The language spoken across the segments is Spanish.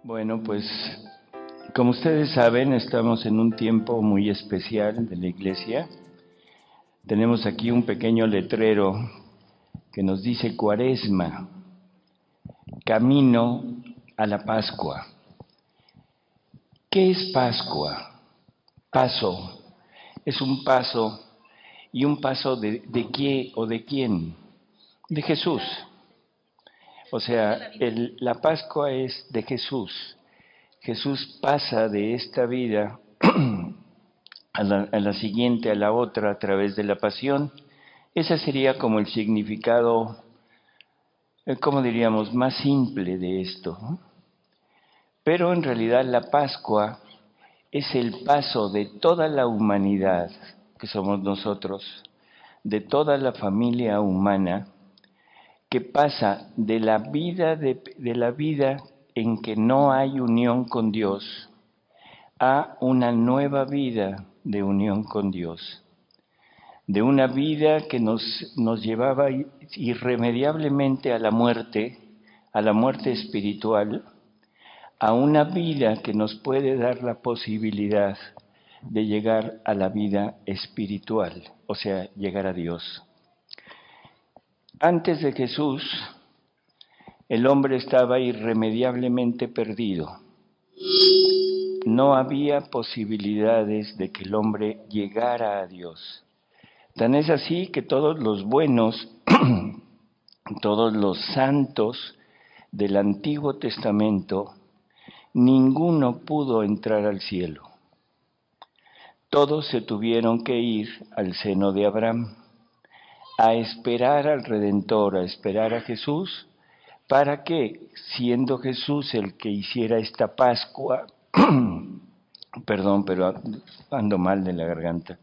Bueno, pues como ustedes saben, estamos en un tiempo muy especial de la Iglesia. Tenemos aquí un pequeño letrero que nos dice Cuaresma, camino a la Pascua. ¿Qué es Pascua? Paso. Es un paso. ¿Y un paso de qué o de quién? De Jesús. O sea, la Pascua es de Jesús. Jesús pasa de esta vida a la siguiente, a la otra, a través de la pasión. Ese sería como el significado, ¿cómo diríamos?, más simple de esto, ¿no? Pero en realidad la Pascua es el paso de toda la humanidad, que somos nosotros, de toda la familia humana, que pasa de la vida en que no hay unión con Dios a una nueva vida de unión con Dios, de una vida que nos llevaba irremediablemente a la muerte espiritual, a una vida que nos puede dar la posibilidad de llegar a la vida espiritual, o sea, llegar a Dios. Antes de Jesús, el hombre estaba irremediablemente perdido. No había posibilidades de que el hombre llegara a Dios. Tan es así que todos los buenos, todos los santos del Antiguo Testamento, ninguno pudo entrar al cielo. Todos se tuvieron que ir al seno de Abraham, a esperar al Redentor, a esperar a Jesús, para que, siendo Jesús el que hiciera esta Pascua, perdón, pero ando mal de la garganta,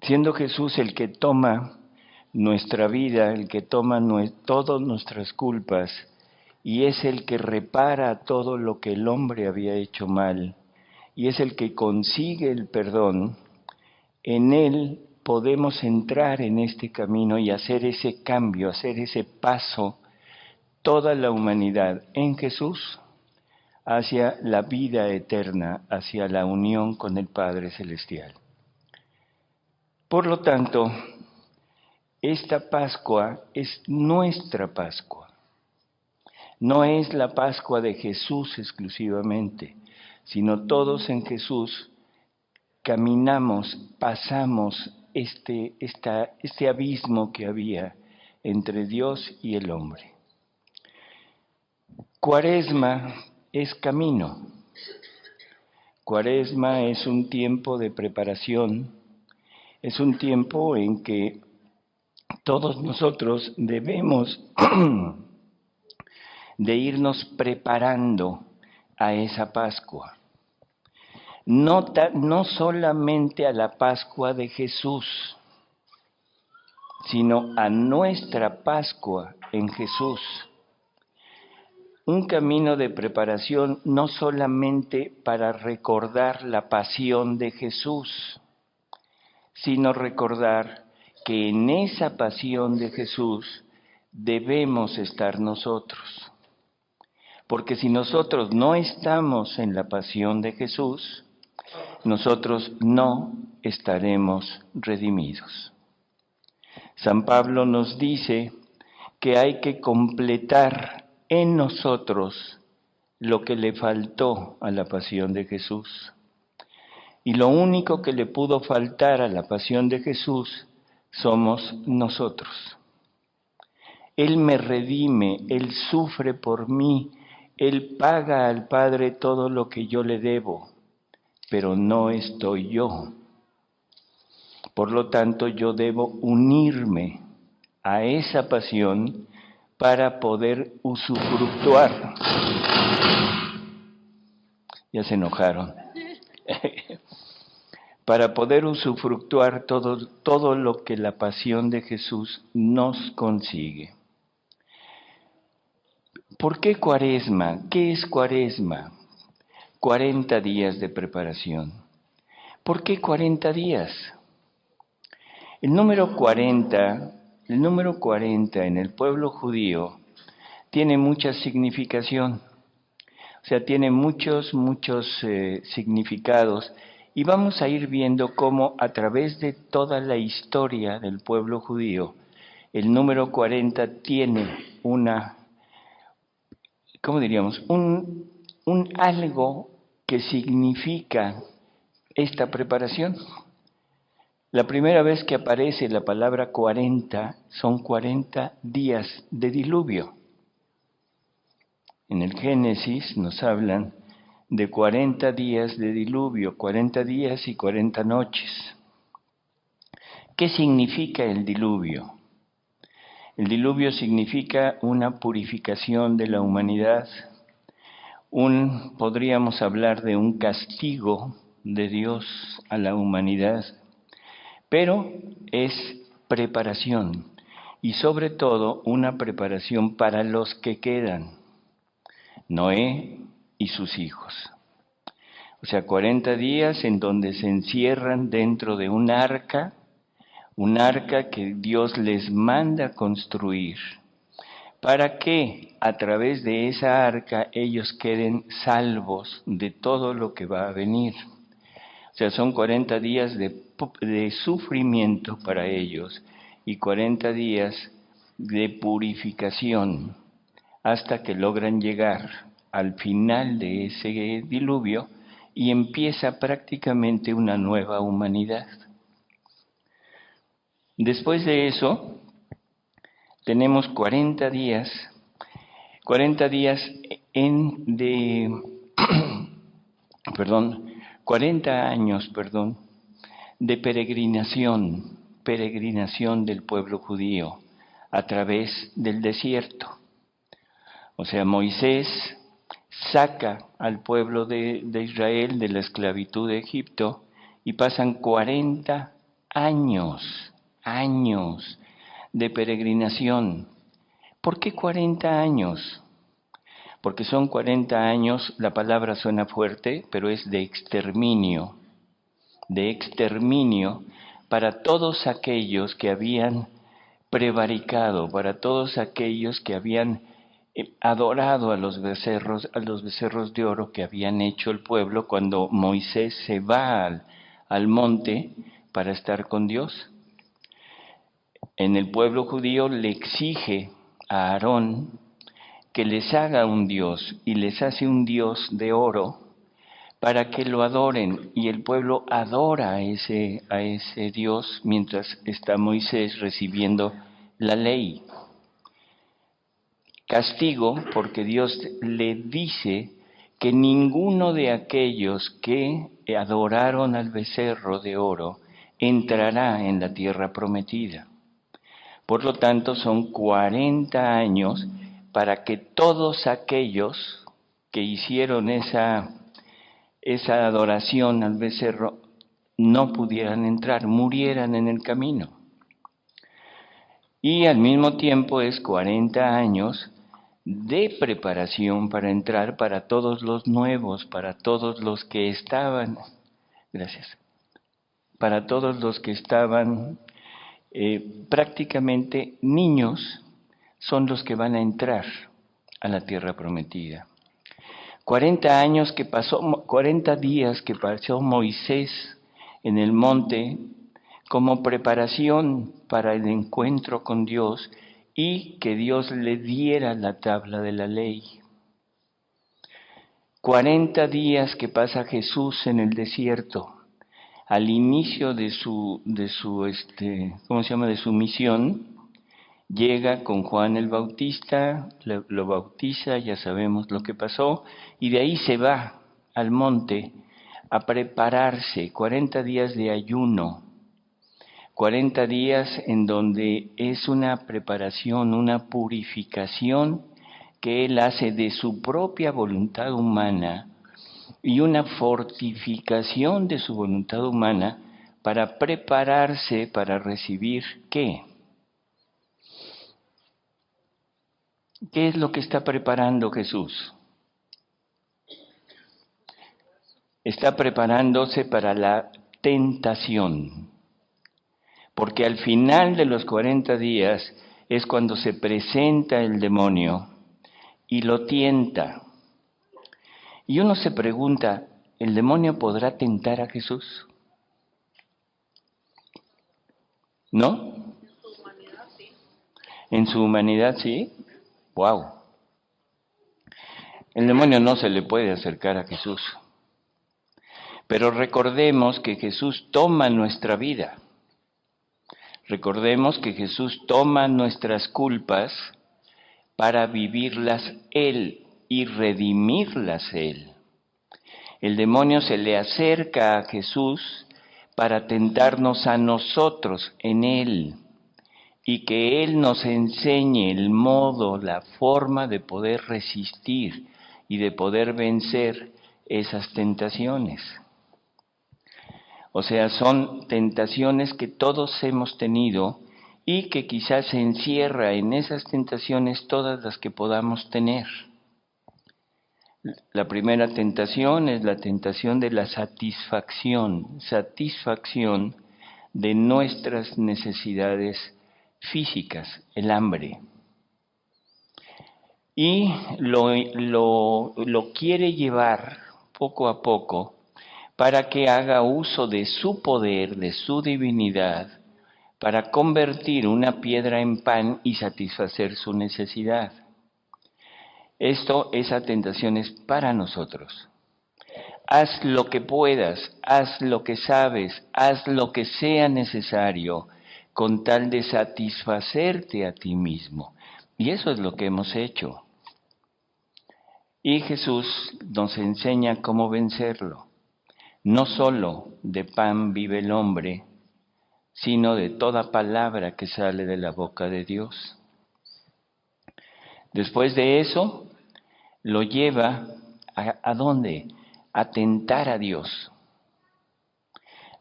siendo Jesús el que toma nuestra vida, el que toma todas nuestras culpas, y es el que repara todo lo que el hombre había hecho mal, y es el que consigue el perdón, en él podemos entrar en este camino y hacer ese cambio, hacer ese paso, toda la humanidad en Jesús, hacia la vida eterna, hacia la unión con el Padre Celestial. Por lo tanto, esta Pascua es nuestra Pascua. No es la Pascua de Jesús exclusivamente, sino todos en Jesús caminamos, pasamos este abismo que había entre Dios y el hombre. Cuaresma es camino. Cuaresma es un tiempo de preparación, es un tiempo en que todos nosotros debemos de irnos preparando a esa Pascua. No solamente a la Pascua de Jesús, sino a nuestra Pascua en Jesús. Un camino de preparación no solamente para recordar la pasión de Jesús, sino recordar que en esa pasión de Jesús debemos estar nosotros. Porque si nosotros no estamos en la pasión de Jesús, nosotros no estaremos redimidos. San Pablo nos dice que hay que completar en nosotros lo que le faltó a la pasión de Jesús. Y lo único que le pudo faltar a la pasión de Jesús somos nosotros. Él me redime, Él sufre por mí, Él paga al Padre todo lo que yo le debo, pero no estoy yo. Por lo tanto, yo debo unirme a esa pasión para poder usufructuar. Ya se enojaron. Para poder usufructuar todo lo que la pasión de Jesús nos consigue. ¿Por qué Cuaresma? ¿Qué es Cuaresma? 40 días de preparación. ¿Por qué 40 días? El número 40 en el pueblo judío tiene mucha significación. sea, tiene muchos significados y vamos a ir viendo cómo a través de toda la historia del pueblo judío, el número 40 tiene ¿cómo diríamos? Un algo que significa esta preparación. La primera vez que aparece la palabra 40 son 40 días de diluvio. En el Génesis nos hablan de 40 días de diluvio, 40 días y 40 noches. ¿Qué significa el diluvio? El diluvio significa una purificación de la humanidad, podríamos hablar de un castigo de Dios a la humanidad, pero es preparación y sobre todo una preparación para los que quedan, Noé y sus hijos. O sea, 40 días en donde se encierran dentro de un arca que Dios les manda construir, para que a través de esa arca ellos queden salvos de todo lo que va a venir. O sea, son 40 días de sufrimiento para ellos y 40 días de purificación hasta que logran llegar al final de ese diluvio y empieza prácticamente una nueva humanidad. Después de eso, tenemos 40 días de peregrinación del pueblo judío a través del desierto. O sea, Moisés saca al pueblo de Israel de la esclavitud de Egipto y pasan 40 años de peregrinación. ¿Por qué 40 años? Porque son 40 años, la palabra suena fuerte, pero es de exterminio para todos aquellos que habían prevaricado, para todos aquellos que habían adorado a los becerros de oro que habían hecho el pueblo cuando Moisés se va al monte para estar con Dios. En el pueblo judío le exige a Aarón que les haga un dios y les hace un dios de oro para que lo adoren, y el pueblo adora a ese Dios mientras está Moisés recibiendo la ley. Castigo porque Dios le dice que ninguno de aquellos que adoraron al becerro de oro entrará en la tierra prometida. Por lo tanto, son 40 años para que todos aquellos que hicieron esa adoración al becerro no pudieran entrar, murieran en el camino. Y al mismo tiempo es 40 años de preparación para entrar para todos los nuevos, para todos los que estaban, para todos los que estaban prácticamente niños, son los que van a entrar a la tierra prometida. 40 días que pasó Moisés en el monte como preparación para el encuentro con Dios y que Dios le diera la tabla de la ley. 40 días que pasa Jesús en el desierto, al inicio de su misión, llega con Juan el Bautista, lo bautiza, ya sabemos lo que pasó, y de ahí se va al monte a prepararse, 40 días de ayuno, 40 días en donde es una preparación, una purificación que él hace de su propia voluntad humana y una fortificación de su voluntad humana para prepararse para recibir ¿qué? ¿Qué es lo que está preparando Jesús? Está preparándose para la tentación, porque al final de los 40 días es cuando se presenta el demonio y lo tienta. Y uno se pregunta, ¿el demonio podrá tentar a Jesús? ¿No? En su humanidad sí. ¡Wow! El demonio no se le puede acercar a Jesús. Pero recordemos que Jesús toma nuestra vida. Recordemos que Jesús toma nuestras culpas para vivirlas Él y redimirlas Él. El demonio se le acerca a Jesús para tentarnos a nosotros en Él y que Él nos enseñe el modo, la forma de poder resistir y de poder vencer esas tentaciones. O sea, son tentaciones que todos hemos tenido y que quizás se encierra en esas tentaciones todas las que podamos tener. La primera tentación es la tentación de la satisfacción de nuestras necesidades físicas, el hambre. Y lo quiere llevar poco a poco para que haga uso de su poder, de su divinidad, para convertir una piedra en pan y satisfacer su necesidad. Esa tentación es para nosotros. Haz lo que puedas, haz lo que sabes, haz lo que sea necesario con tal de satisfacerte a ti mismo. Y eso es lo que hemos hecho. Y Jesús nos enseña cómo vencerlo. No solo de pan vive el hombre, sino de toda palabra que sale de la boca de Dios. Después de eso, lo lleva ¿a dónde? A tentar a Dios.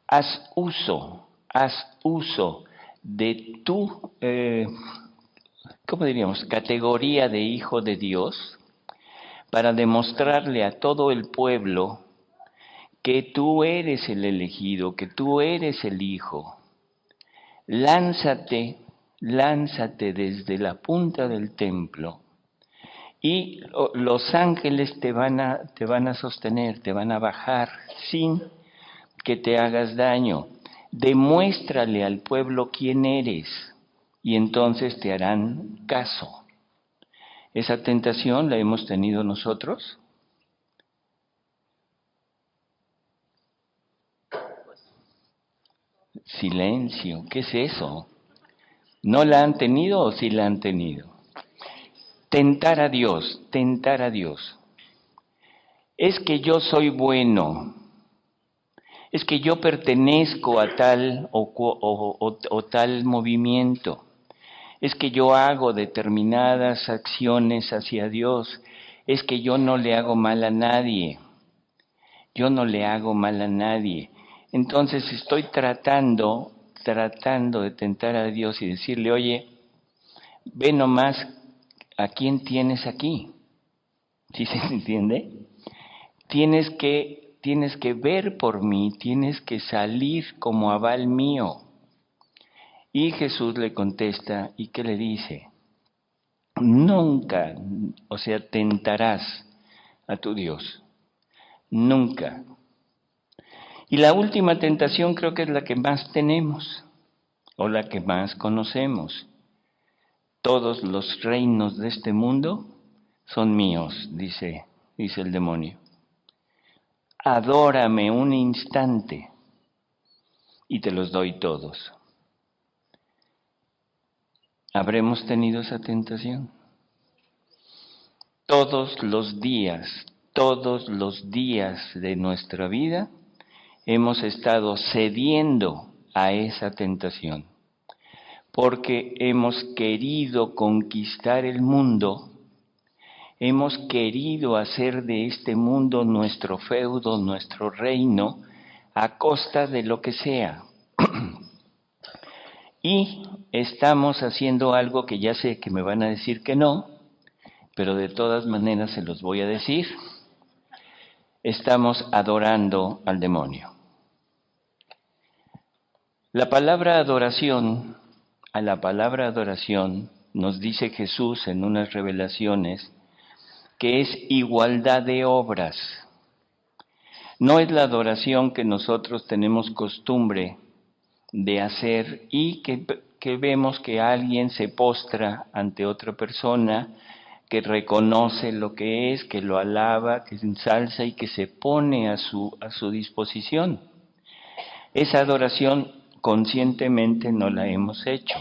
Haz uso de tu, ¿cómo diríamos?, categoría de hijo de Dios para demostrarle a todo el pueblo que tú eres el elegido, que tú eres el hijo. Lánzate desde la punta del templo y los ángeles te van a sostener, te van a bajar sin que te hagas daño. Demuéstrale al pueblo quién eres y entonces te harán caso. ¿Esa tentación la hemos tenido nosotros? Silencio, ¿qué es eso? ¿No la han tenido o sí la han tenido? Tentar a Dios. Es que yo soy bueno, es que yo pertenezco a tal o tal movimiento, es que yo hago determinadas acciones hacia Dios, es que yo no le hago mal a nadie, Entonces estoy tratando de tentar a Dios y decirle, oye, ve nomás a quién tienes aquí. ¿Sí se entiende? Tienes que ver por mí, tienes que salir como aval mío. Y Jesús le contesta, ¿y qué le dice? Nunca, o sea, tentarás a tu Dios. Nunca. Y la última tentación creo que es la que más tenemos, o la que más conocemos. Todos los reinos de este mundo son míos, dice el demonio. Adórame un instante y te los doy todos. ¿Habremos tenido esa tentación? Todos los días de nuestra vida hemos estado cediendo a esa tentación, porque hemos querido conquistar el mundo, hemos querido hacer de este mundo nuestro feudo, nuestro reino, a costa de lo que sea. Y estamos haciendo algo que ya sé que me van a decir que no, pero de todas maneras se los voy a decir. Estamos adorando al demonio. A la palabra adoración, nos dice Jesús en unas revelaciones, que es igualdad de obras. No es la adoración que nosotros tenemos costumbre de hacer y que vemos que alguien se postra ante otra persona, que reconoce lo que es, que lo alaba, que ensalza y que se pone a su disposición. Esa adoración conscientemente no la hemos hecho,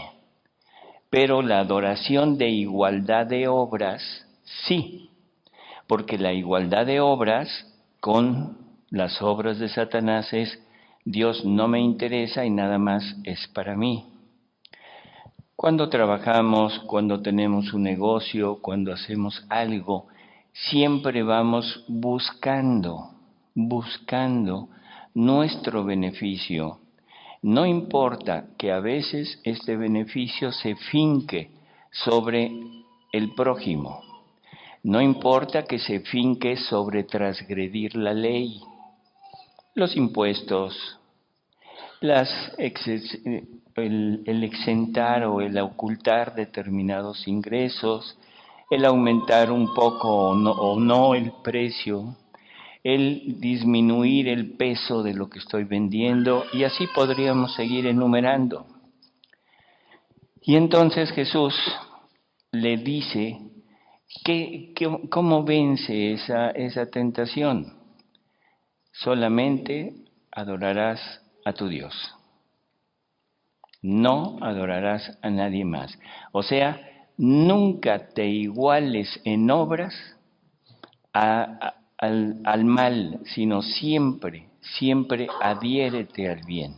pero la adoración de igualdad de obras sí, porque la igualdad de obras con las obras de Satanás es Dios no me interesa y nada más es para mí. Cuando trabajamos, cuando tenemos un negocio, cuando hacemos algo, siempre vamos buscando nuestro beneficio. No importa que a veces este beneficio se finque sobre el prójimo. No importa que se finque sobre transgredir la ley, los impuestos, el exentar o el ocultar determinados ingresos, el aumentar un poco o no el precio, el disminuir el peso de lo que estoy vendiendo, y así podríamos seguir enumerando. Y entonces Jesús le dice, ¿cómo vence esa tentación? Solamente adorarás a tu Dios. No adorarás a nadie más. O sea, nunca te iguales en obras al mal, sino siempre adhiérete al bien.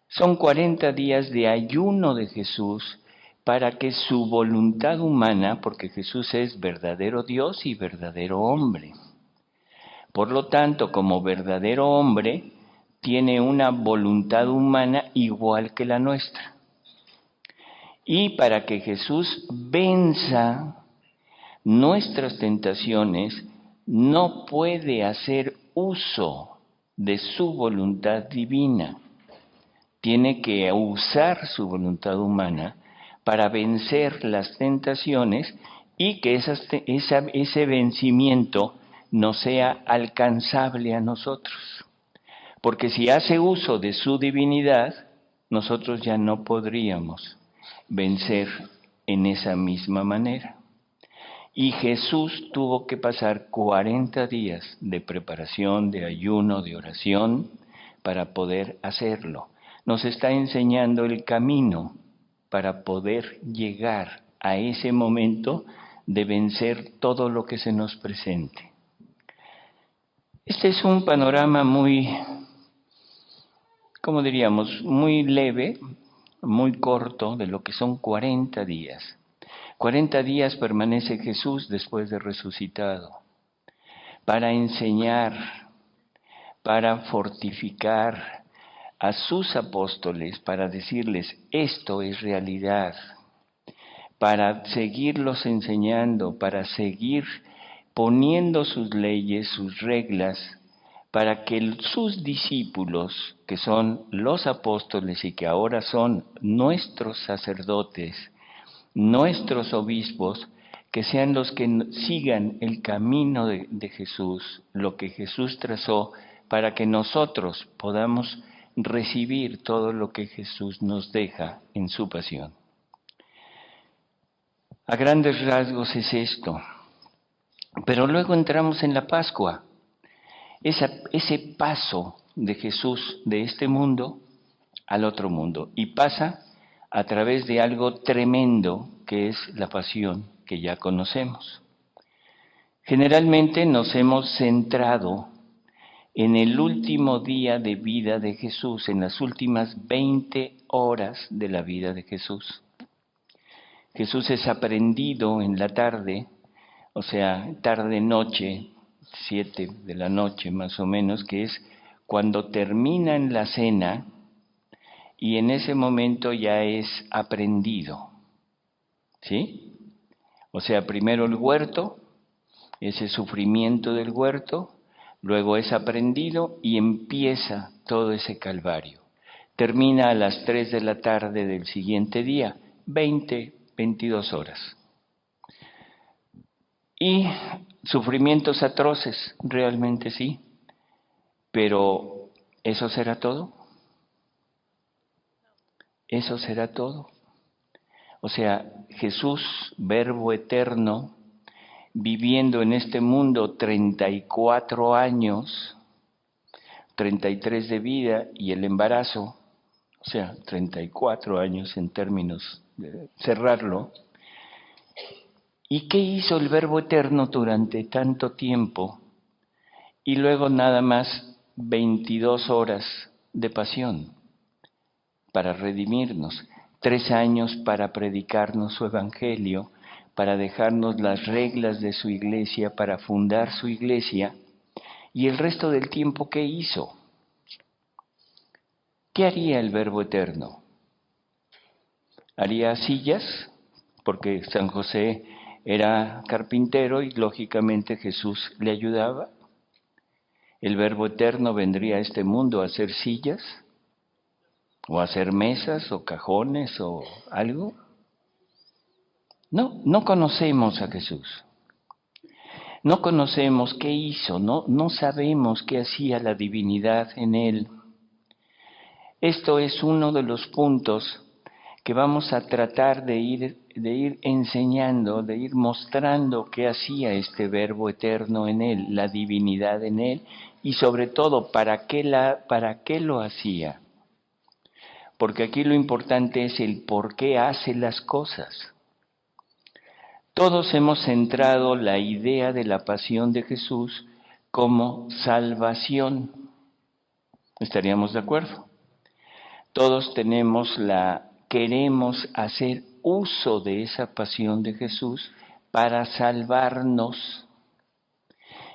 Son 40 días de ayuno de Jesús para que su voluntad humana, porque Jesús es verdadero Dios y verdadero hombre. Por lo tanto, como verdadero hombre, tiene una voluntad humana igual que la nuestra. Y para que Jesús venza nuestras tentaciones, no puede hacer uso de su voluntad divina. Tiene que usar su voluntad humana para vencer las tentaciones y que ese vencimiento no sea alcanzable a nosotros. Porque si hace uso de su divinidad, nosotros ya no podríamos vencer en esa misma manera. Y Jesús tuvo que pasar 40 días de preparación, de ayuno, de oración, para poder hacerlo. Nos está enseñando el camino para poder llegar a ese momento de vencer todo lo que se nos presente. Este es un panorama muy, ¿cómo diríamos?, muy leve, muy corto de lo que son 40 días. 40 días permanece Jesús después de resucitado, para enseñar, para fortificar a sus apóstoles, para decirles, esto es realidad, para seguirlos enseñando, para seguir poniendo sus leyes, sus reglas, para que sus discípulos, que son los apóstoles y que ahora son nuestros sacerdotes, nuestros obispos, que sean los que sigan el camino de Jesús, lo que Jesús trazó, para que nosotros podamos recibir todo lo que Jesús nos deja en su pasión. A grandes rasgos es esto. Pero luego entramos en la Pascua, ese paso de Jesús de este mundo al otro mundo, y pasa a través de algo tremendo que es la pasión que ya conocemos. Generalmente nos hemos centrado en el último día de vida de Jesús, en las últimas 20 horas de la vida de Jesús. Jesús es aprehendido en la tarde, o sea, tarde-noche, 7 de la noche más o menos, que es cuando terminan la cena, y en ese momento ya es aprehendido, ¿sí? O sea, primero el huerto, ese sufrimiento del huerto, luego es aprehendido y empieza todo ese calvario. Termina a las 3 de la tarde del siguiente día, 22 horas. Y sufrimientos atroces, realmente sí, pero ¿eso será todo? ¿Eso será todo? O sea, Jesús, Verbo eterno, viviendo en este mundo 34 años, 33 de vida y el embarazo, o sea, 34 años en términos de cerrarlo. ¿Y qué hizo el Verbo eterno durante tanto tiempo? Y luego nada más 22 horas de pasión para redimirnos, 3 años para predicarnos su evangelio, para dejarnos las reglas de su iglesia, para fundar su iglesia, y el resto del tiempo, ¿qué hizo? ¿Qué haría el Verbo eterno? ¿Haría sillas? Porque San José era carpintero y lógicamente Jesús le ayudaba. ¿El Verbo eterno vendría a este mundo a hacer sillas? ¿O a hacer mesas o cajones o algo? No, no conocemos a Jesús. No conocemos qué hizo, no sabemos qué hacía la divinidad en él. Esto es uno de los puntos que vamos a tratar de ir enseñando, de ir mostrando qué hacía este Verbo eterno en él, la divinidad en él, y sobre todo, ¿para qué lo hacía? Porque aquí lo importante es el por qué hace las cosas. Todos hemos centrado la idea de la pasión de Jesús como salvación. ¿Estaríamos de acuerdo? Todos queremos hacer uso de esa pasión de Jesús para salvarnos.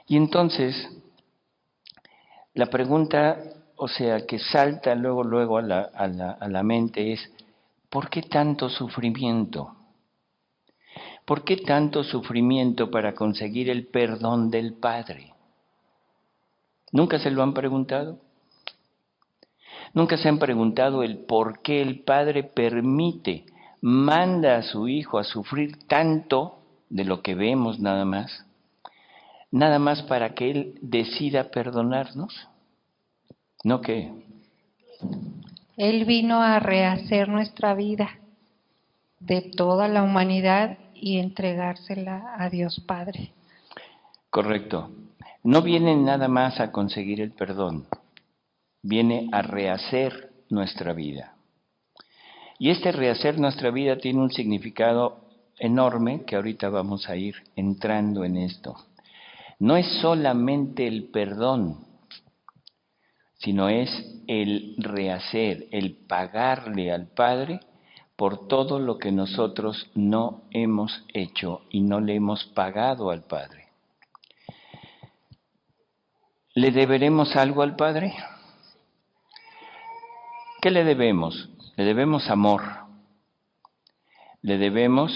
Y entonces, la pregunta, o sea, que salta luego a la mente es, ¿por qué tanto sufrimiento? ¿Por qué tanto sufrimiento para conseguir el perdón del Padre? ¿Nunca se lo han preguntado? ¿Nunca se han preguntado el por qué el Padre manda a su Hijo a sufrir tanto de lo que vemos nada más para que Él decida perdonarnos? ¿No qué? Él vino a rehacer nuestra vida de toda la humanidad y entregársela a Dios Padre. Correcto. No viene nada más a conseguir el perdón, viene a rehacer nuestra vida. Y este rehacer nuestra vida tiene un significado enorme que ahorita vamos a ir entrando en esto. No es solamente el perdón, sino es el rehacer, el pagarle al Padre por todo lo que nosotros no hemos hecho y no le hemos pagado al Padre. ¿Le deberemos algo al Padre? ¿Qué le debemos? Le debemos amor, le debemos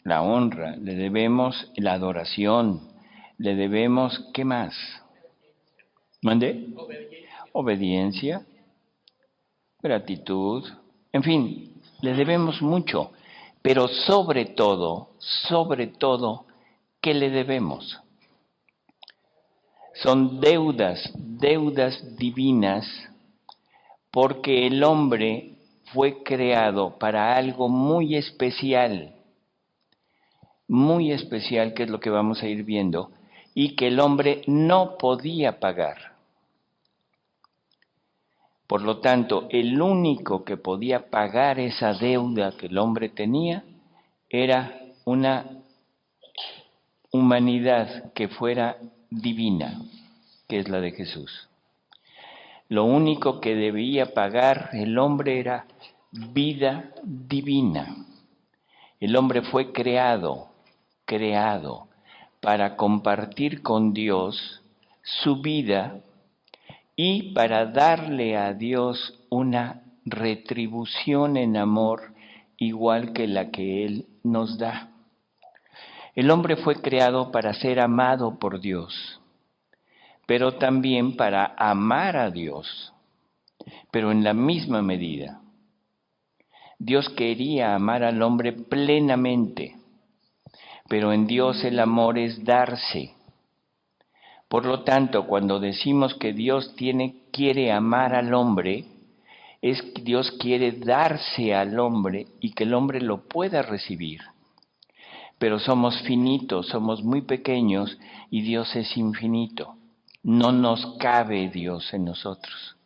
la honra, le debemos la adoración, le debemos, ¿qué más? ¿Mande? Obediencia, gratitud, en fin, le debemos mucho, pero sobre todo, ¿qué le debemos? Son deudas divinas, porque el hombre fue creado para algo muy especial, que es lo que vamos a ir viendo, y que el hombre no podía pagar. Por lo tanto, el único que podía pagar esa deuda que el hombre tenía era una humanidad que fuera divina, que es la de Jesús. Lo único que debía pagar el hombre era vida divina. El hombre fue creado para compartir con Dios su vida y para darle a Dios una retribución en amor igual que la que Él nos da. El hombre fue creado para ser amado por Dios, pero también para amar a Dios, pero en la misma medida. Dios quería amar al hombre plenamente, pero en Dios el amor es darse. Por lo tanto, cuando decimos que Dios quiere amar al hombre, es que Dios quiere darse al hombre y que el hombre lo pueda recibir. Pero somos finitos, somos muy pequeños y Dios es infinito. No nos cabe Dios en nosotros.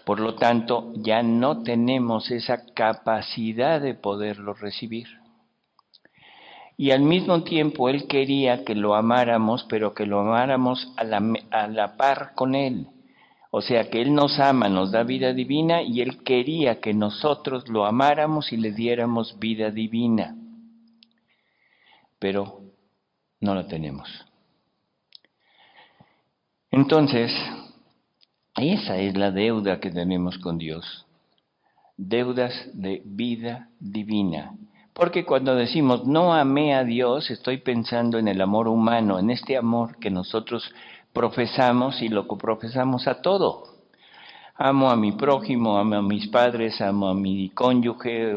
Por lo tanto, ya no tenemos esa capacidad de poderlo recibir. Y al mismo tiempo Él quería que lo amáramos, pero que lo amáramos a la par con Él. O sea, que Él nos ama, nos da vida divina y Él quería que nosotros lo amáramos y le diéramos vida divina. Pero no la tenemos. Entonces, esa es la deuda que tenemos con Dios. Deudas de vida divina. Porque cuando decimos no amé a Dios, estoy pensando en el amor humano, en este amor que nosotros profesamos y lo profesamos a todo. Amo a mi prójimo, amo a mis padres, amo a mi cónyuge,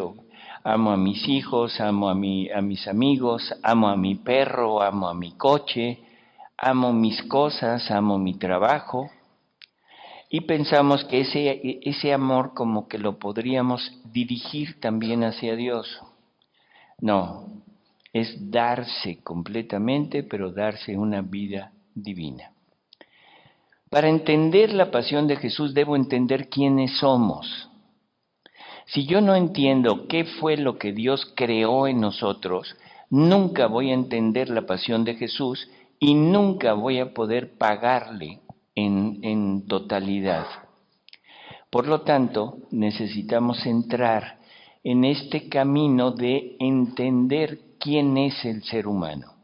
amo a mis hijos, amo a mis amigos, amo a mi perro, amo a mi coche, amo mis cosas, amo mi trabajo. Y pensamos que ese amor como que lo podríamos dirigir también hacia Dios. No, es darse completamente, pero darse una vida divina. Para entender la pasión de Jesús debo entender quiénes somos. Si yo no entiendo qué fue lo que Dios creó en nosotros, nunca voy a entender la pasión de Jesús y nunca voy a poder pagarle en totalidad. Por lo tanto, necesitamos entrar en este camino de entender quién es el ser humano.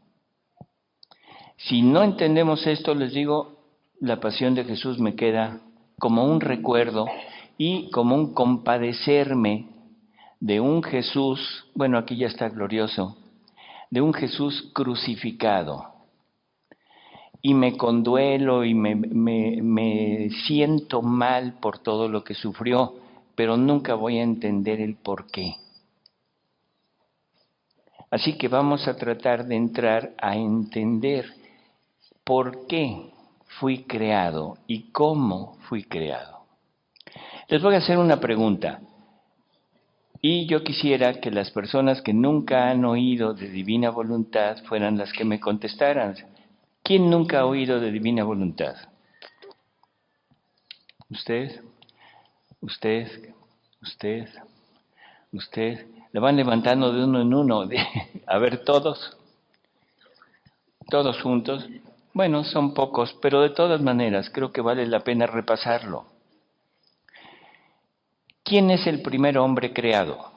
Si no entendemos esto, les digo, la pasión de Jesús me queda como un recuerdo y como un compadecerme de un Jesús, bueno, aquí ya está glorioso, de un Jesús crucificado. Y me conduelo y me siento mal por todo lo que sufrió, pero nunca voy a entender el por qué. Así que vamos a tratar de entrar a entender por qué fui creado y cómo fui creado. Les voy a hacer una pregunta y yo quisiera que las personas que nunca han oído de Divina Voluntad fueran las que me contestaran. ¿Quién nunca ha oído de Divina Voluntad? ¿Usted? ¿Usted? ¿Usted? ¿Usted? Le van levantando de uno en uno. A ver, todos. Todos juntos. Bueno, son pocos, pero de todas maneras creo que vale la pena repasarlo. ¿Quién es el primer hombre creado?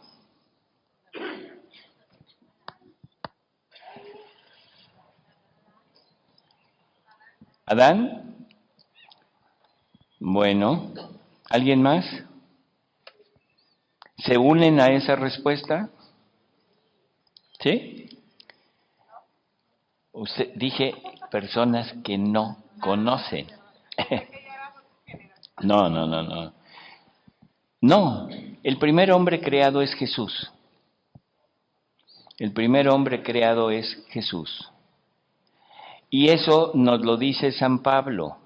¿Adán? Bueno, ¿alguien más? ¿Se unen a esa respuesta? ¿Sí? Dije personas que no conocen. No. No, el primer hombre creado es Jesús. El primer hombre creado es Jesús. Y eso nos lo dice San Pablo.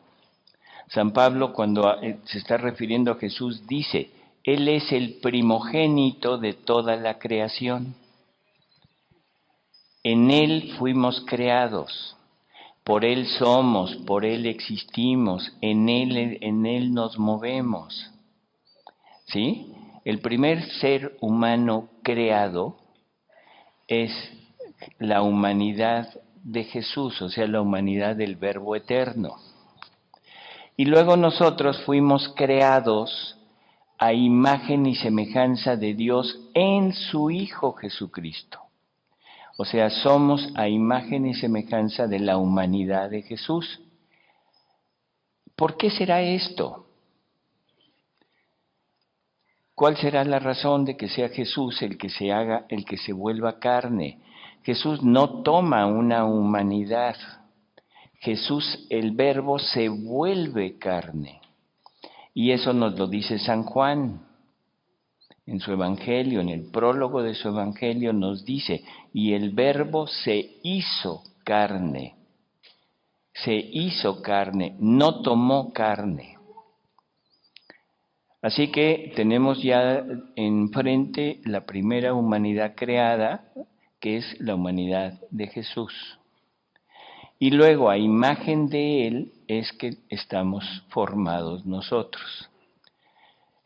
San Pablo, cuando se está refiriendo a Jesús, dice, Él es el primogénito de toda la creación. En Él fuimos creados, por Él somos, por Él existimos, en Él nos movemos. ¿Sí? El primer ser humano creado es la humanidad de Jesús, o sea, la humanidad del Verbo eterno. Y luego nosotros fuimos creados a imagen y semejanza de Dios en su Hijo Jesucristo. O sea, somos a imagen y semejanza de la humanidad de Jesús. ¿Por qué será esto? ¿Cuál será la razón de que sea Jesús el que se vuelva carne? Jesús no toma una humanidad. Jesús, el Verbo, se vuelve carne. Y eso nos lo dice San Juan. en su Evangelio, en el prólogo de su Evangelio, nos dice, y el Verbo se hizo carne, no tomó carne. Así que tenemos ya enfrente la primera humanidad creada, que es la humanidad de Jesús. Y luego, a imagen de Él, es que estamos formados nosotros.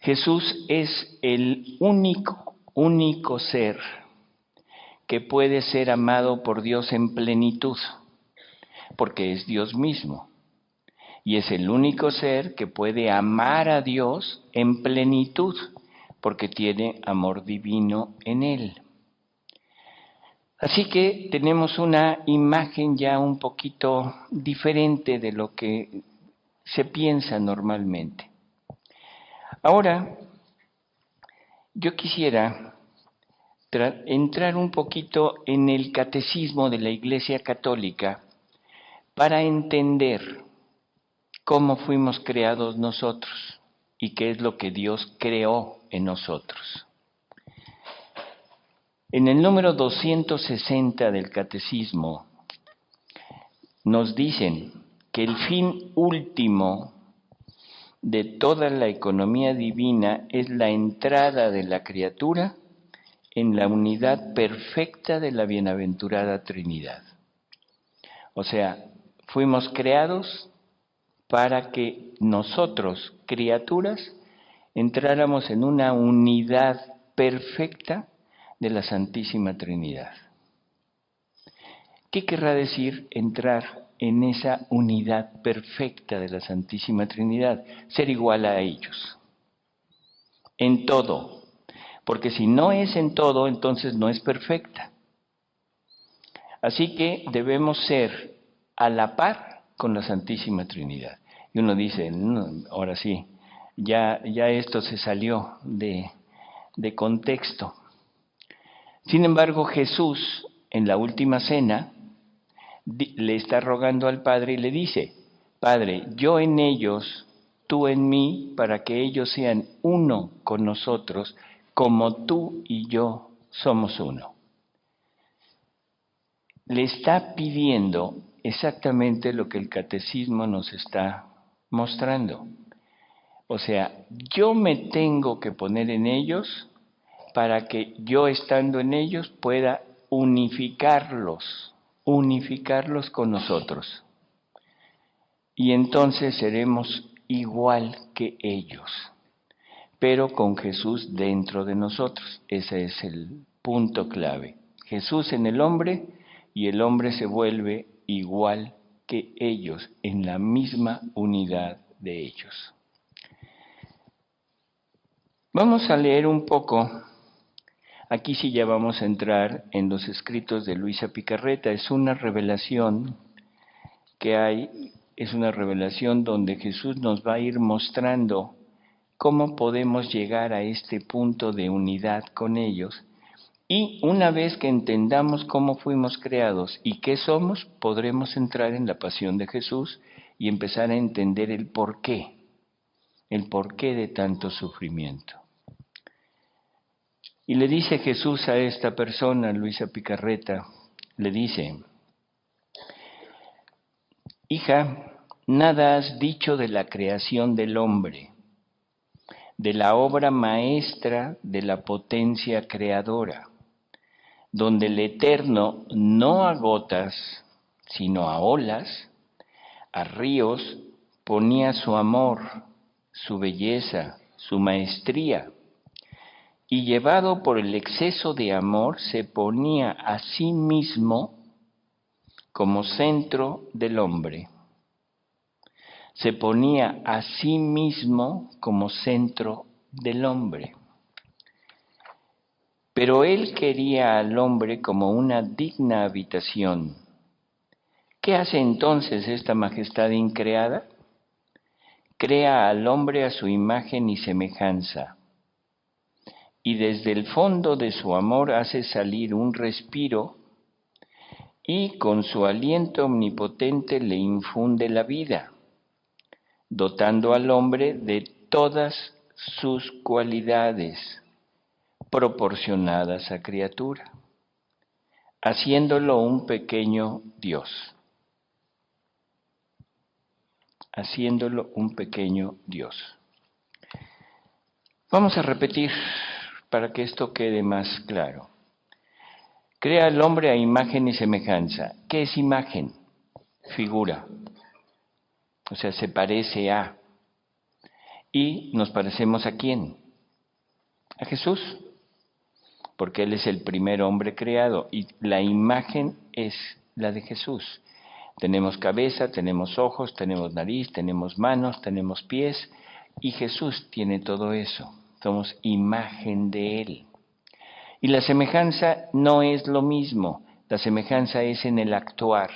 Jesús es el único ser que puede ser amado por Dios en plenitud, porque es Dios mismo. Y es el único ser que puede amar a Dios en plenitud, porque tiene amor divino en Él. Así que tenemos una imagen ya un poquito diferente de lo que se piensa normalmente. Ahora, yo quisiera entrar un poquito en el catecismo de la Iglesia Católica para entender cómo fuimos creados nosotros y qué es lo que Dios creó en nosotros. En el número 260 del Catecismo nos dicen que el fin último de toda la economía divina es la entrada de la criatura en la unidad perfecta de la bienaventurada Trinidad. O sea, fuimos creados para que nosotros, criaturas, entráramos en una unidad perfecta de la Santísima Trinidad. ¿Qué querrá decir entrar en esa unidad perfecta de la Santísima Trinidad? Ser igual a ellos, en todo, porque si no es en todo, entonces no es perfecta. Así que debemos ser a la par con la Santísima Trinidad. Y uno dice, no, ahora sí, ya esto se salió de contexto. Sin embargo, Jesús, en la última cena, le está rogando al Padre y le dice, Padre, yo en ellos, tú en mí, para que ellos sean uno con nosotros, como tú y yo somos uno. Le está pidiendo exactamente lo que el catecismo nos está mostrando. O sea, yo me tengo que poner en ellos para que yo estando en ellos pueda unificarlos con nosotros. Y entonces seremos igual que ellos, pero con Jesús dentro de nosotros. Ese es el punto clave. Jesús en el hombre y el hombre se vuelve igual que ellos, en la misma unidad de ellos. Vamos a leer un poco. Aquí sí ya vamos a entrar en los escritos de Luisa Picarreta. Es una revelación que hay, es una revelación donde Jesús nos va a ir mostrando cómo podemos llegar a este punto de unidad con ellos. Y una vez que entendamos cómo fuimos creados y qué somos, podremos entrar en la pasión de Jesús y empezar a entender el porqué de tanto sufrimiento. Y le dice Jesús a esta persona, Luisa Picarreta, le dice, hija, nada has dicho de la creación del hombre, de la obra maestra de la potencia creadora, donde el Eterno no a gotas, sino a olas, a ríos, ponía su amor, su belleza, su maestría, y llevado por el exceso de amor se ponía a sí mismo como centro del hombre. Se ponía a sí mismo como centro del hombre. Pero él quería al hombre como una digna habitación. ¿Qué hace entonces esta majestad increada? Crea al hombre a su imagen y semejanza, y desde el fondo de su amor hace salir un respiro, y con su aliento omnipotente le infunde la vida, dotando al hombre de todas sus cualidades, proporcionadas a criatura, haciéndolo un pequeño Dios. Haciéndolo un pequeño Dios. Vamos a repetir para que esto quede más claro. Crea al hombre a imagen y semejanza. ¿Qué es imagen? Figura. O sea, se parece a. ¿Y nos parecemos a quién? A Jesús. Porque Él es el primer hombre creado y la imagen es la de Jesús. Tenemos cabeza, tenemos ojos, tenemos nariz, tenemos manos, tenemos pies y Jesús tiene todo eso. Somos imagen de Él. Y la semejanza no es lo mismo. La semejanza es en el actuar.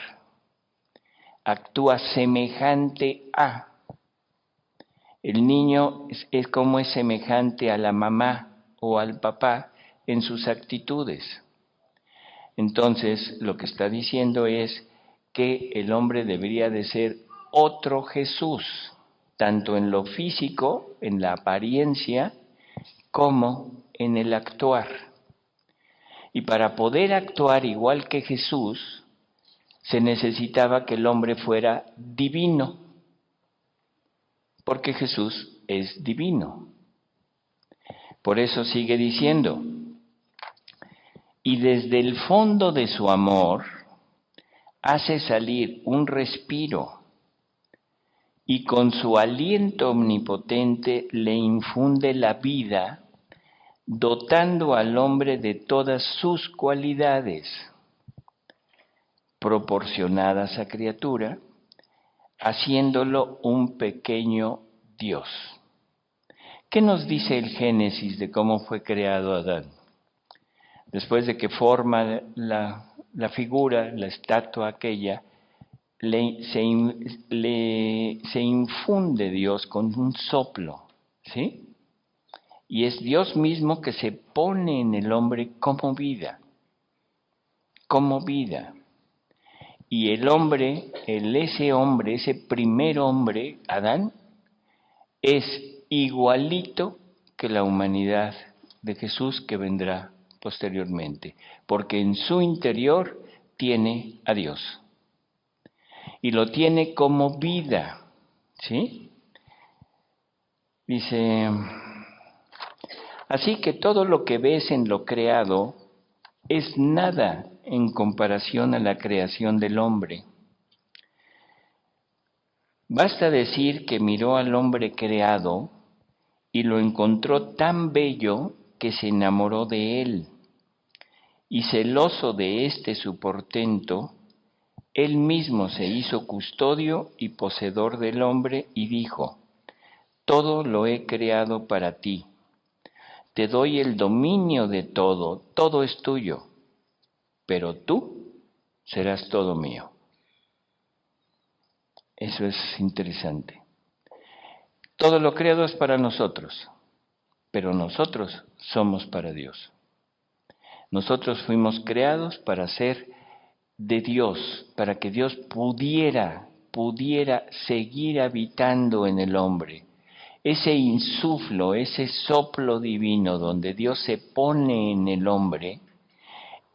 Actúa semejante a. El niño es como es semejante a la mamá o al papá en sus actitudes. Entonces, lo que está diciendo es que el hombre debería de ser otro Jesús, tanto en lo físico, en la apariencia, como en el actuar. Y para poder actuar igual que Jesús, se necesitaba que el hombre fuera divino, porque Jesús es divino. Por eso sigue diciendo, y desde el fondo de su amor hace salir un respiro y con su aliento omnipotente le infunde la vida, dotando al hombre de todas sus cualidades, proporcionadas a criatura, haciéndolo un pequeño Dios. ¿Qué nos dice el Génesis de cómo fue creado Adán? Después de que forma la figura, la estatua aquella, se infunde Dios con un soplo, ¿sí? Y es Dios mismo que se pone en el hombre como vida, como vida. Y el hombre, ese primer hombre, Adán, es igualito que la humanidad de Jesús que vendrá posteriormente, porque en su interior tiene a Dios. Y lo tiene como vida, ¿sí? Dice, así que todo lo que ves en lo creado es nada en comparación a la creación del hombre. Basta decir que miró al hombre creado y lo encontró tan bello que se enamoró de él. Y celoso de su portento, él mismo se hizo custodio y poseedor del hombre y dijo, todo lo he creado para ti. Te doy el dominio de todo, todo es tuyo, pero tú serás todo mío. Eso es interesante. Todo lo creado es para nosotros, pero nosotros somos para Dios. Nosotros fuimos creados para ser de Dios, para que Dios pudiera seguir habitando en el hombre. Ese insuflo, ese soplo divino donde Dios se pone en el hombre,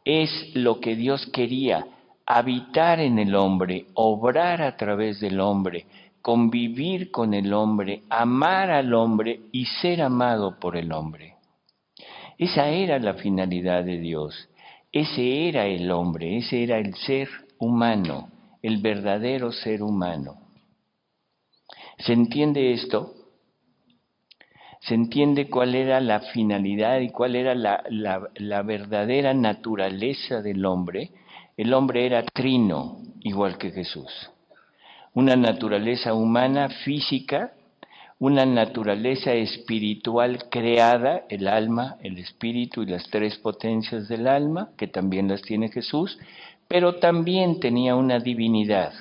es lo que Dios quería, habitar en el hombre, obrar a través del hombre, convivir con el hombre, amar al hombre y ser amado por el hombre. Esa era la finalidad de Dios, ese era el hombre, ese era el ser humano, el verdadero ser humano. ¿Se entiende esto? ¿Se entiende cuál era la finalidad y cuál era la verdadera naturaleza del hombre? El hombre era trino, igual que Jesús. Una naturaleza humana, física, una naturaleza espiritual creada, el alma, el espíritu y las tres potencias del alma, que también las tiene Jesús, pero también tenía una divinidad,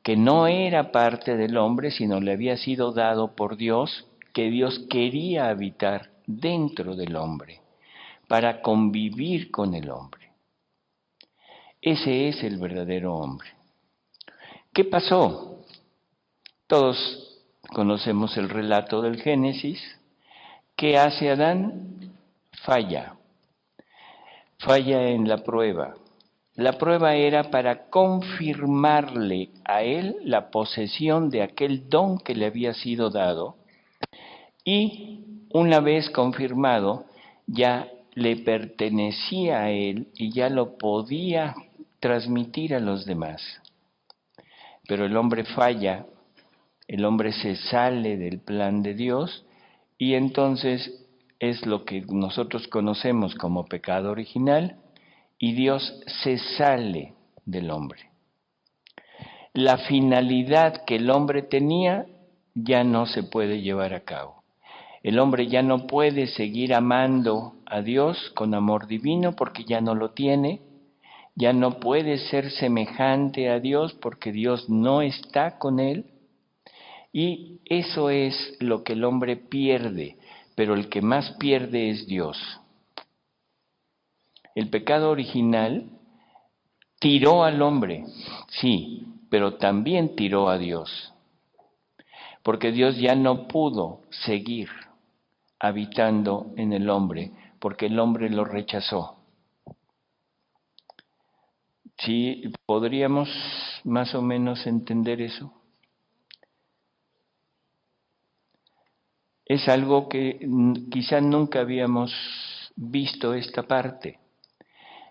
que no era parte del hombre, sino le había sido dado por Dios, que Dios quería habitar dentro del hombre, para convivir con el hombre. Ese es el verdadero hombre. ¿Qué pasó? Todos conocemos el relato del Génesis. ¿Qué hace Adán? falla en la prueba. La prueba era para confirmarle a él la posesión de aquel don que le había sido dado y una vez confirmado ya le pertenecía a él y ya lo podía transmitir a los demás. Pero el hombre falla, el hombre se sale del plan de Dios y entonces es lo que nosotros conocemos como pecado original y Dios se sale del hombre. La finalidad que el hombre tenía ya no se puede llevar a cabo. El hombre ya no puede seguir amando a Dios con amor divino porque ya no lo tiene, ya no puede ser semejante a Dios porque Dios no está con él. Y eso es lo que el hombre pierde, pero el que más pierde es Dios. El pecado original tiró al hombre, sí, pero también tiró a Dios, porque Dios ya no pudo seguir habitando en el hombre, porque el hombre lo rechazó. ¿Sí podríamos más o menos entender eso? Es algo que quizá nunca habíamos visto esta parte,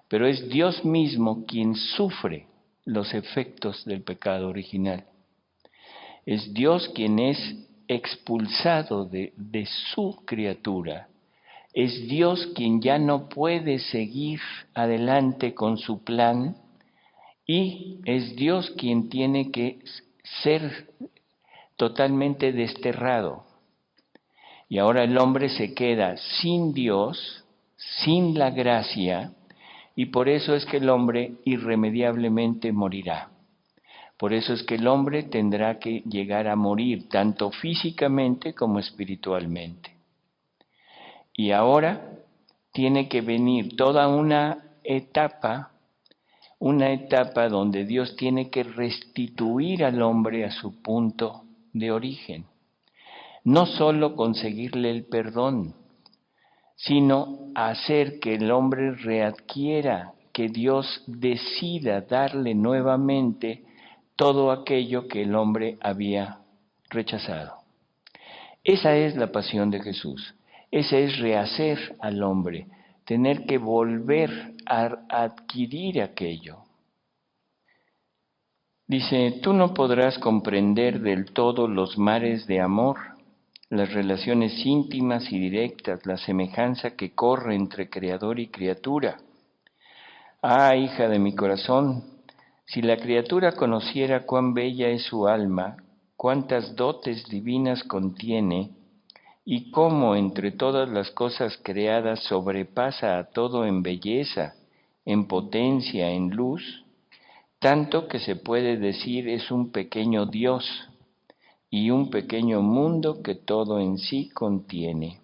pero es Dios mismo quien sufre los efectos del pecado original. Es Dios quien es expulsado de su criatura. Es Dios quien ya no puede seguir adelante con su plan y es Dios quien tiene que ser totalmente desterrado. Y ahora el hombre se queda sin Dios, sin la gracia, y por eso es que el hombre irremediablemente morirá. Por eso es que el hombre tendrá que llegar a morir, tanto físicamente como espiritualmente. Y ahora tiene que venir toda una etapa donde Dios tiene que restituir al hombre a su punto de origen. No solo conseguirle el perdón, sino hacer que el hombre readquiera, que Dios decida darle nuevamente todo aquello que el hombre había rechazado. Esa es la pasión de Jesús, ese es rehacer al hombre, tener que volver a adquirir aquello. Dice, tú no podrás comprender del todo los mares de amor, las relaciones íntimas y directas, la semejanza que corre entre creador y criatura. Ah, hija de mi corazón, si la criatura conociera cuán bella es su alma, cuántas dotes divinas contiene, y cómo entre todas las cosas creadas sobrepasa a todo en belleza, en potencia, en luz, tanto que se puede decir es un pequeño Dios y un pequeño mundo que todo en sí contiene.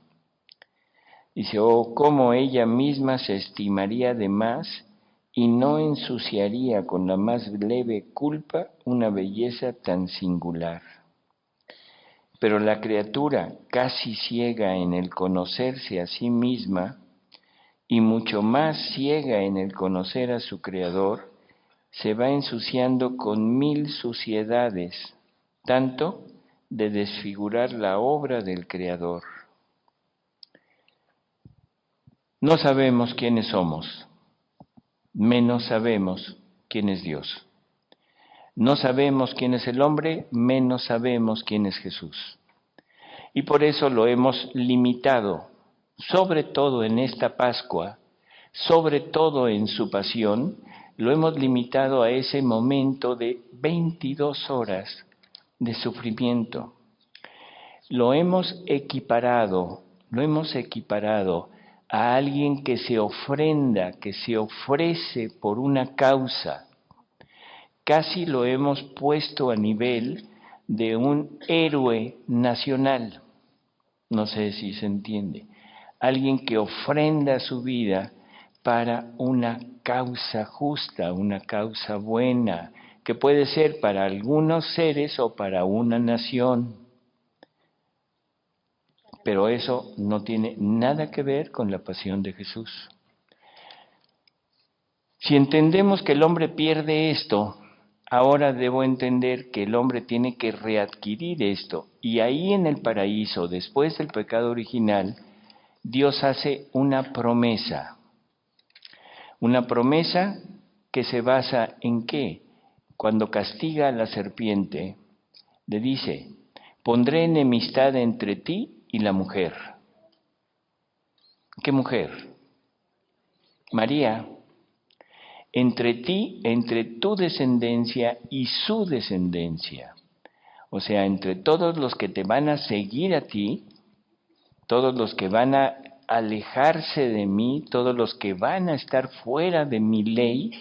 Dice, oh, cómo ella misma se estimaría de más y no ensuciaría con la más leve culpa una belleza tan singular. Pero la criatura, casi ciega en el conocerse a sí misma, y mucho más ciega en el conocer a su Creador, se va ensuciando con 1000 suciedades, tanto de desfigurar la obra del Creador. No sabemos quiénes somos, menos sabemos quién es Dios. No sabemos quién es el hombre, menos sabemos quién es Jesús. Y por eso lo hemos limitado, sobre todo en esta Pascua, sobre todo en su pasión, lo hemos limitado a ese momento de 22 horas de sufrimiento. Lo hemos equiparado a alguien que se ofrenda, que se ofrece por una causa. Casi lo hemos puesto a nivel de un héroe nacional. No sé si se entiende. Alguien que ofrenda su vida para una causa justa, una causa buena, que puede ser para algunos seres o para una nación. Pero eso no tiene nada que ver con la pasión de Jesús. Si entendemos que el hombre pierde esto, ahora debo entender que el hombre tiene que readquirir esto. Y ahí en el paraíso, después del pecado original, Dios hace una promesa. Una promesa que se basa en ¿qué? Cuando castiga a la serpiente, le dice, pondré enemistad entre ti y la mujer. ¿Qué mujer? María. Entre ti, entre tu descendencia y su descendencia. O sea, entre todos los que te van a seguir a ti, todos los que van a alejarse de mí, todos los que van a estar fuera de mi ley,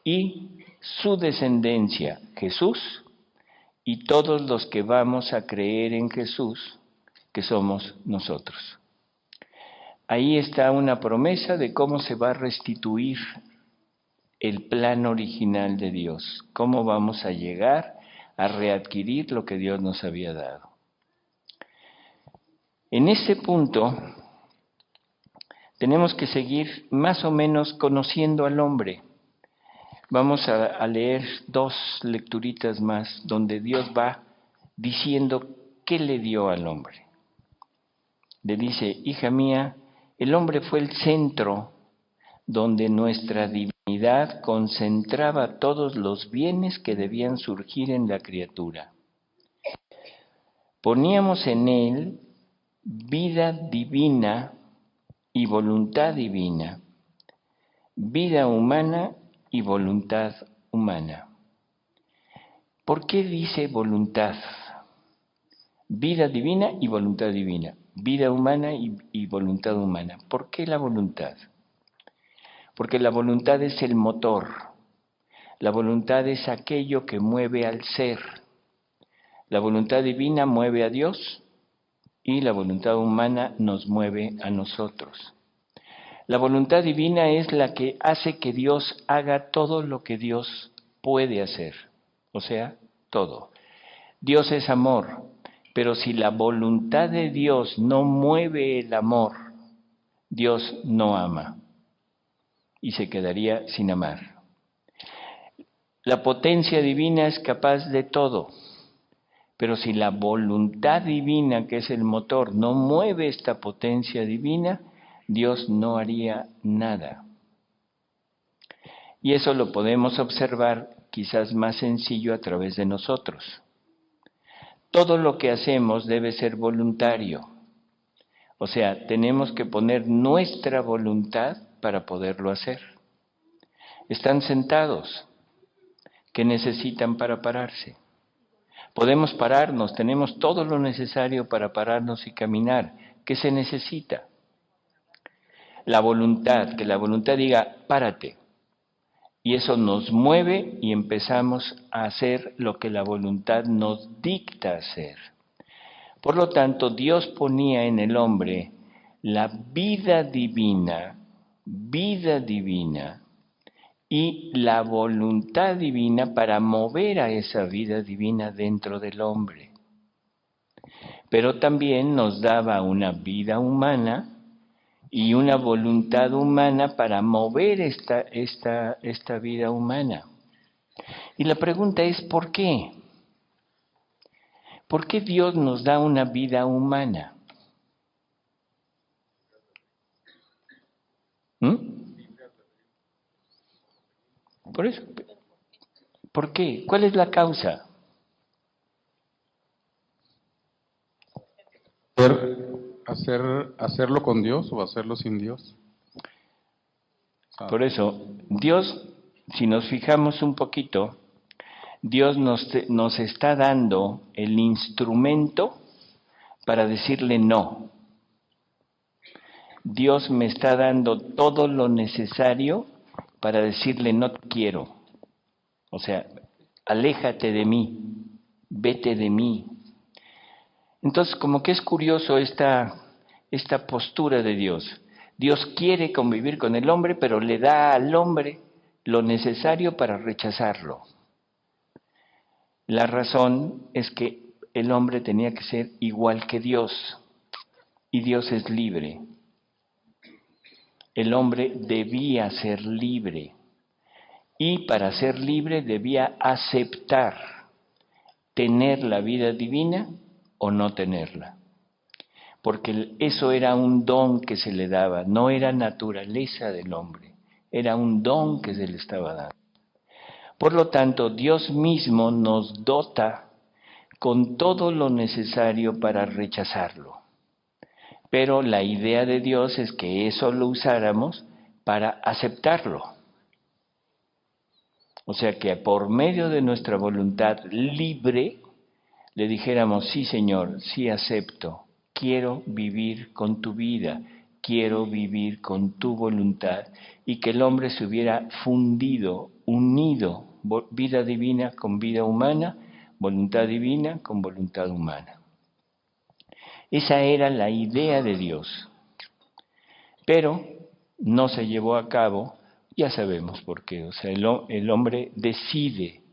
y su descendencia, Jesús, y todos los que vamos a creer en Jesús, que somos nosotros. Ahí está una promesa de cómo se va a restituir el plan original de Dios, cómo vamos a llegar a readquirir lo que Dios nos había dado. En este punto, tenemos que seguir más o menos conociendo al hombre. Vamos a leer 2 lecturitas más donde Dios va diciendo qué le dio al hombre. Le dice, hija mía, el hombre fue el centro donde nuestra divinidad concentraba todos los bienes que debían surgir en la criatura. Poníamos en él vida divina y voluntad divina, vida humana y voluntad humana. ¿Por qué dice voluntad? Vida divina y voluntad divina, vida humana y voluntad humana. ¿Por qué la voluntad? Porque la voluntad es el motor, la voluntad es aquello que mueve al ser. La voluntad divina mueve a Dios y la voluntad humana nos mueve a nosotros. La voluntad divina es la que hace que Dios haga todo lo que Dios puede hacer, o sea, todo. Dios es amor, pero si la voluntad de Dios no mueve el amor, Dios no ama y se quedaría sin amar. La potencia divina es capaz de todo, pero si la voluntad divina, que es el motor, no mueve esta potencia divina, Dios no haría nada. Y eso lo podemos observar quizás más sencillo a través de nosotros. Todo lo que hacemos debe ser voluntario. O sea, tenemos que poner nuestra voluntad para poderlo hacer. Están sentados. ¿Qué necesitan para pararse? Podemos pararnos, tenemos todo lo necesario para pararnos y caminar. ¿Qué se necesita? La voluntad, que la voluntad diga, párate. Y eso nos mueve y empezamos a hacer lo que la voluntad nos dicta hacer. Por lo tanto, Dios ponía en el hombre la vida divina y la voluntad divina para mover a esa vida divina dentro del hombre. Pero también nos daba una vida humana y una voluntad humana para mover esta vida humana. Y la pregunta es, ¿por qué? ¿Por qué Dios nos da una vida humana? Por eso, ¿por qué? ¿Cuál es la causa? ¿Hacerlo con Dios o hacerlo sin Dios? Por eso, Dios, si nos fijamos un poquito, Dios nos está dando el instrumento para decirle no. Dios me está dando todo lo necesario para decirle no te quiero. O sea, aléjate de mí, vete de mí. Entonces, como que es curioso esta postura de Dios. Dios quiere convivir con el hombre, pero le da al hombre lo necesario para rechazarlo. La razón es que el hombre tenía que ser igual que Dios. y Dios es libre. El hombre debía ser libre y para ser libre debía aceptar tener la vida divina o no tenerla. Porque eso era un don que se le daba, no era naturaleza del hombre, era un don que se le estaba dando. Por lo tanto, Dios mismo nos dota con todo lo necesario para rechazarlo. Pero la idea de Dios es que eso lo usáramos para aceptarlo. O sea que por medio de nuestra voluntad libre le dijéramos, sí Señor, sí acepto, quiero vivir con tu vida, quiero vivir con tu voluntad, y que el hombre se hubiera fundido, unido, vida divina con vida humana, voluntad divina con voluntad humana. Esa era la idea de Dios, pero no se llevó a cabo, ya sabemos por qué. O sea, el hombre decide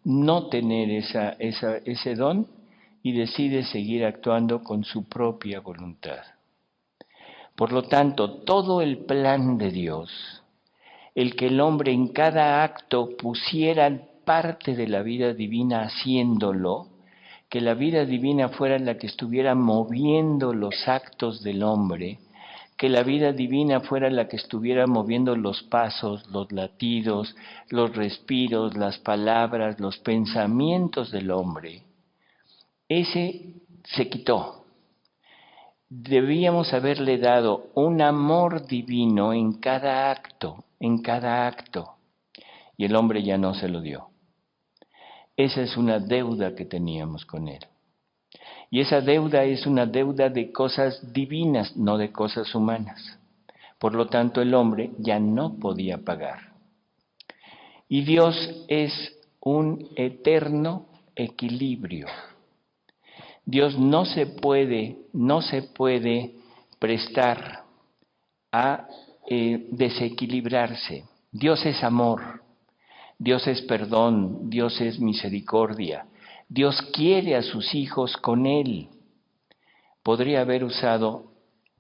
no tener ese don y decide seguir actuando con su propia voluntad. Por lo tanto, todo el plan de Dios, el que el hombre en cada acto pusiera parte de la vida divina haciéndolo, que la vida divina fuera la que estuviera moviendo los actos del hombre, que la vida divina fuera la que estuviera moviendo los pasos, los latidos, los respiros, las palabras, los pensamientos del hombre, ese se quitó. Debíamos haberle dado un amor divino en cada acto, y el hombre ya no se lo dio. Esa es una deuda que teníamos con él. Y esa deuda es una deuda de cosas divinas, no de cosas humanas. Por lo tanto, el hombre ya no podía pagar. Y Dios es un eterno equilibrio. Dios no se puede prestar a desequilibrarse. Dios es amor, Dios es perdón, Dios es misericordia. Dios quiere a sus hijos con Él. Podría haber usado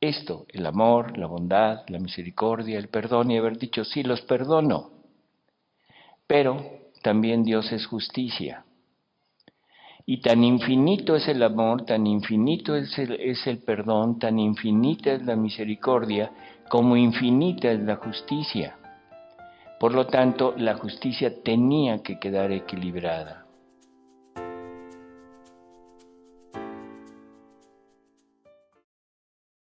esto, el amor, la bondad, la misericordia, el perdón, y haber dicho, sí, los perdono. Pero también Dios es justicia. Y tan infinito es el amor, tan infinito es el perdón, tan infinita es la misericordia, como infinita es la justicia. Por lo tanto, la justicia tenía que quedar equilibrada.